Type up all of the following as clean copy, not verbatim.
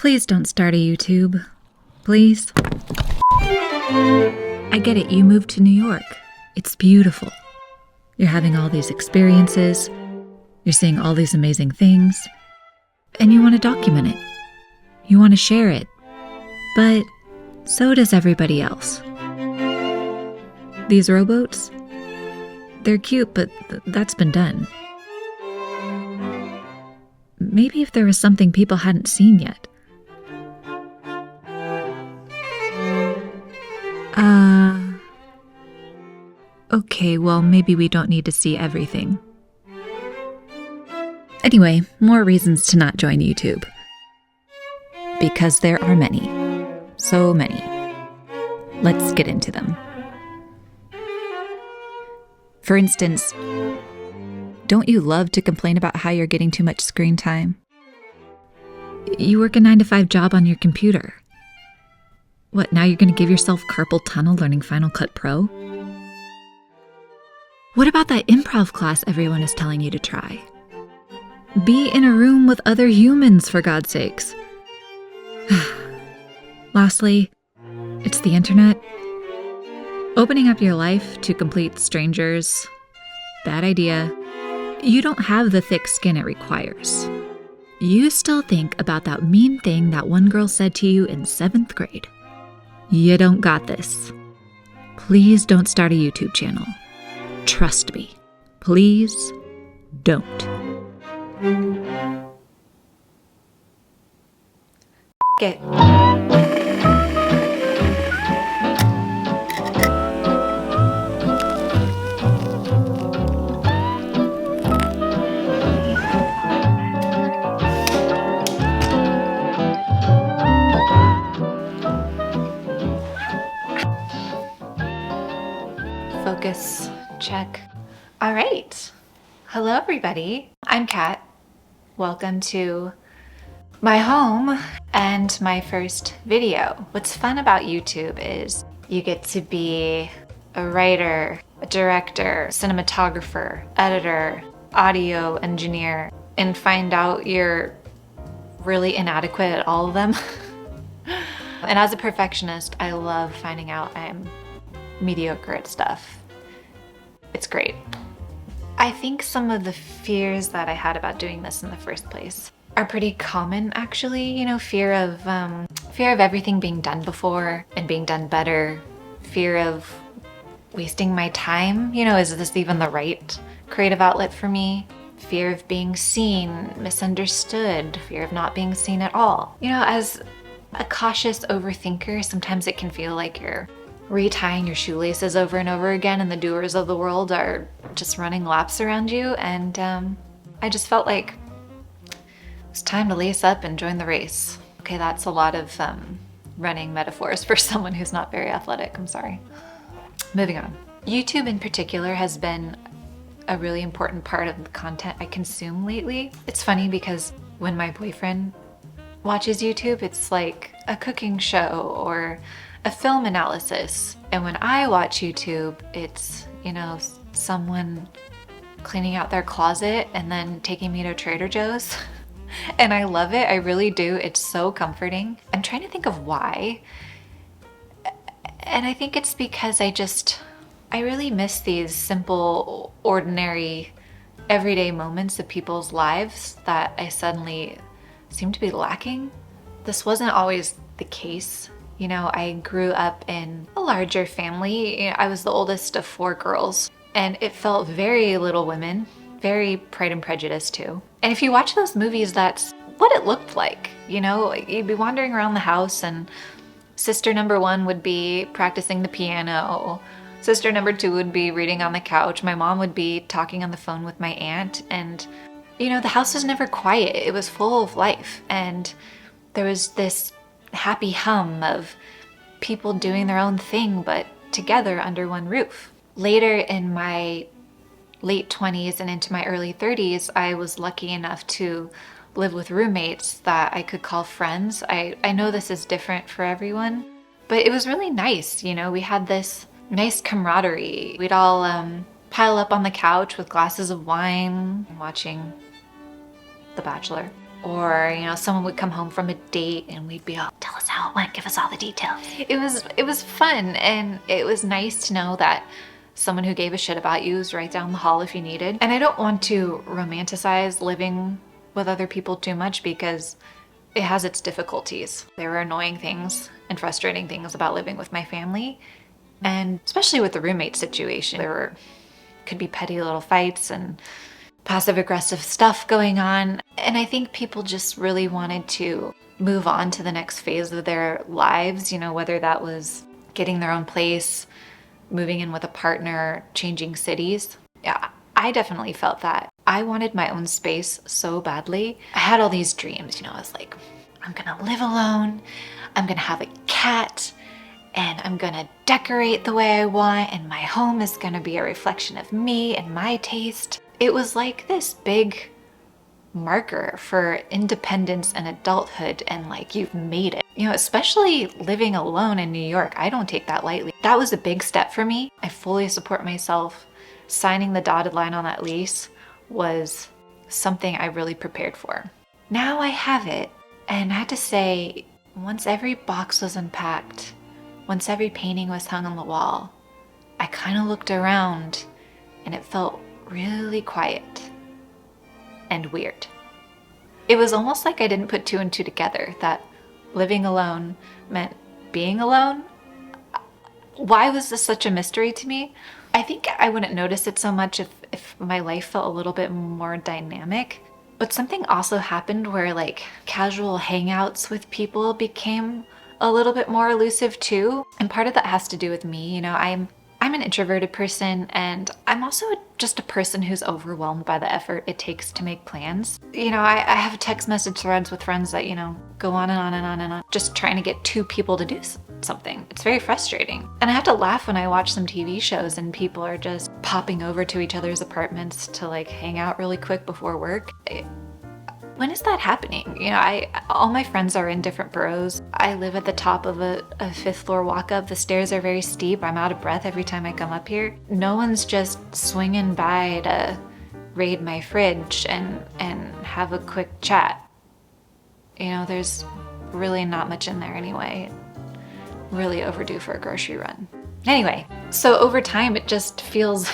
Please don't start a YouTube. Please. I get it, you moved to New York. It's beautiful. You're having all these experiences. You're seeing all these amazing things. And you want to document it. You want to share it. But so does everybody else. These rowboats, they're cute, but that's been done. Maybe if there was something people hadn't seen yet. Okay, well, maybe we don't need to see everything. Anyway, more reasons to not join YouTube. Because there are many. So many. Let's get into them. For instance, don't you love to complain about how you're getting too much screen time? You work a 9-to-5 job on your computer. What, now you're going to give yourself carpal tunnel learning Final Cut Pro? What about that improv class everyone is telling you to try? Be in a room with other humans, for God's sakes. Lastly, it's the internet. Opening up your life to complete strangers, bad idea. You don't have the thick skin it requires. You still think about that mean thing that one girl said to you in 7th grade. You don't got this. Please don't start a YouTube channel. Trust me. Please don't. It. Focus, check. All right. Hello, everybody. I'm Kat. Welcome to my home and my first video. What's fun about YouTube is you get to be a writer, a director, cinematographer, editor, audio engineer, and find out you're really inadequate at all of them. And as a perfectionist, I love finding out I'm mediocre at stuff. It's great. I think some of the fears that I had about doing this in the first place are pretty common, actually. You know, fear of everything being done before and being done better. Fear of wasting my time. You know, is this even the right creative outlet for me? Fear of being seen, misunderstood. Fear of not being seen at all. You know, as a cautious overthinker, sometimes it can feel like you're retying your shoelaces over and over again and the doers of the world are just running laps around you, and I just felt like it was time to lace up and join the race. Okay, that's a lot of running metaphors for someone who's not very athletic, I'm sorry. Moving on. YouTube in particular has been a really important part of the content I consume lately. It's funny because when my boyfriend watches YouTube, it's like a cooking show or a film analysis. And when I watch YouTube, it's, you know, someone cleaning out their closet and then taking me to Trader Joe's. And I love it, I really do. It's so comforting. I'm trying to think of why. And I think it's because I really miss these simple, ordinary, everyday moments of people's lives that I suddenly seem to be lacking. This wasn't always the case. You know, I grew up in a larger family. I was the oldest of 4 girls, and it felt very Little Women, very Pride and Prejudice too. And if you watch those movies, that's what it looked like. You know, you'd be wandering around the house and sister number 1 would be practicing the piano. Sister number 2 would be reading on the couch. My mom would be talking on the phone with my aunt. And, you know, the house was never quiet. It was full of life. And there was this happy hum of people doing their own thing, but together under one roof. Later in my late 20s and into my early 30s, I was lucky enough to live with roommates that I could call friends. I know this is different for everyone, but it was really nice. You know, we had this nice camaraderie. We'd all pile up on the couch with glasses of wine, watching The Bachelor. Or, you know, someone would come home from a date and we'd be all, tell us how it went, give us all the details. It was fun, and it was nice to know that someone who gave a shit about you was right down the hall if you needed. And I don't want to romanticize living with other people too much because it has its difficulties. There were annoying things and frustrating things about living with my family, and especially with the roommate situation. Could be petty little fights and passive aggressive stuff going on. And I think people just really wanted to move on to the next phase of their lives, you know, whether that was getting their own place, moving in with a partner, changing cities. Yeah, I definitely felt that. I wanted my own space so badly. I had all these dreams, you know, I was like, I'm gonna live alone, I'm gonna have a cat, and I'm gonna decorate the way I want, and my home is gonna be a reflection of me and my taste. It was like this big marker for independence and adulthood, and like, you've made it. You know, especially living alone in New York, I don't take that lightly. That was a big step for me. I fully support myself. Signing the dotted line on that lease was something I really prepared for. Now I have it, and I had to say, once every box was unpacked, once every painting was hung on the wall, I kind of looked around and it felt really quiet and weird. It was almost like I didn't put two and two together, that living alone meant being alone. Why was this such a mystery to me? I think I wouldn't notice it so much if my life felt a little bit more dynamic. But something also happened where like casual hangouts with people became a little bit more elusive too. And part of that has to do with me. You know, I'm an introverted person, and I'm also just a person who's overwhelmed by the effort it takes to make plans. You know, I have text message threads with friends that, you know, go on and on and on and on, just trying to get two people to do something. It's very frustrating. And I have to laugh when I watch some TV shows and people are just popping over to each other's apartments to like hang out really quick before work. When is that happening? You know, all my friends are in different boroughs. I live at the top of a 5th floor walk up. The stairs are very steep. I'm out of breath every time I come up here. No one's just swinging by to raid my fridge and have a quick chat. You know, there's really not much in there anyway. Really overdue for a grocery run. Anyway, so over time it just feels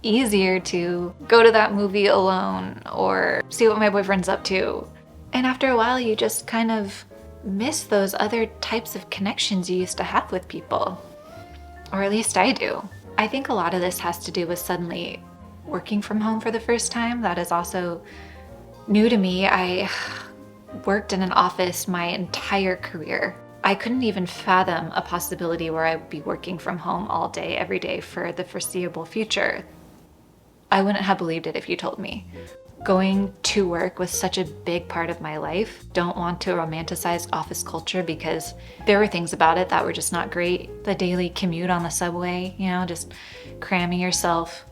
easier to go to that movie alone or see what my boyfriend's up to. And after a while, you just kind of miss those other types of connections you used to have with people. Or at least I do. I think a lot of this has to do with suddenly working from home for the first time. That is also new to me. I worked in an office my entire career. I couldn't even fathom a possibility where I'd be working from home all day, every day for the foreseeable future. I wouldn't have believed it if you told me. Going to work was such a big part of my life. Don't want to romanticize office culture because there were things about it that were just not great. The daily commute on the subway, you know, just cramming yourself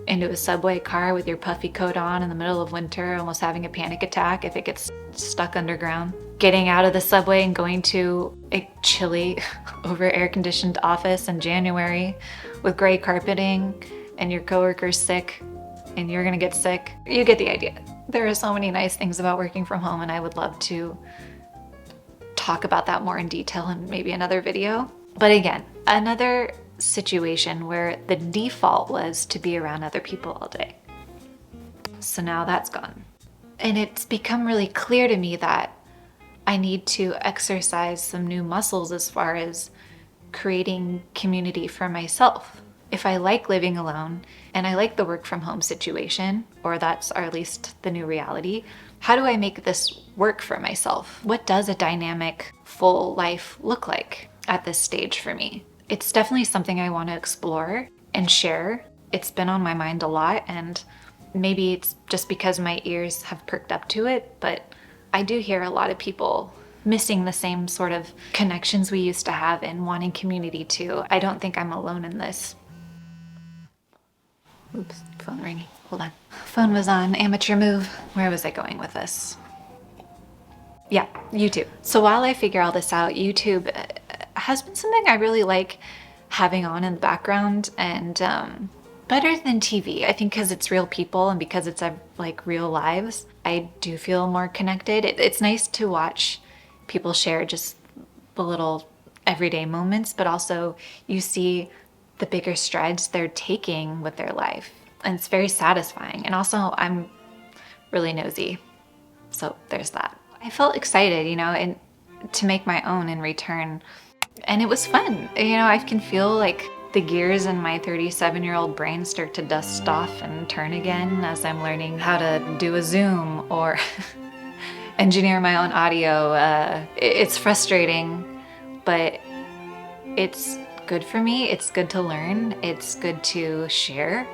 into a subway car with your puffy coat on in the middle of winter, almost having a panic attack if it gets stuck underground. Getting out of the subway and going to a chilly, over air-conditioned office in January with gray carpeting, and your coworker's sick and you're gonna get sick. You get the idea. There are so many nice things about working from home, and I would love to talk about that more in detail in maybe another video. But again, another situation where the default was to be around other people all day. So now that's gone. And it's become really clear to me that I need to exercise some new muscles as far as creating community for myself. If I like living alone and I like the work from home situation, or that's or at least the new reality, how do I make this work for myself? What does a dynamic, full life look like at this stage for me? It's definitely something I want to explore and share. It's been on my mind a lot, and maybe it's just because my ears have perked up to it, but I do hear a lot of people missing the same sort of connections we used to have and wanting community too. I don't think I'm alone in this. Oops, phone ringing. Hold on. Phone was on. Amateur move. Where was I going with this? Yeah, YouTube. So while I figure all this out, YouTube has been something I really like having on in the background, and better than TV. I think because it's real people and because it's like real lives, I do feel more connected. It's nice to watch people share just the little everyday moments, but also you see the bigger strides they're taking with their life. And it's very satisfying. And also I'm really nosy. So there's that. I felt excited, you know, and to make my own in return. And it was fun. You know, I can feel like the gears in my 37-year-old brain start to dust off and turn again as I'm learning how to do a Zoom or engineer my own audio. It's frustrating, but it's good for me. It's good to learn. It's good to share.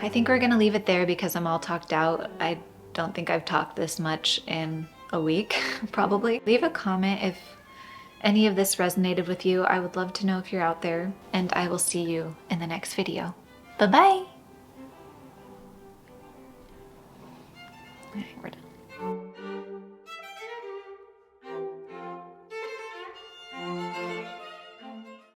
I think we're gonna leave it there because I'm all talked out. I don't think I've talked this much in a week, probably. Leave a comment if any of this resonated with you. I would love to know if you're out there, and I will see you in the next video. Bye-bye. All right, we're done.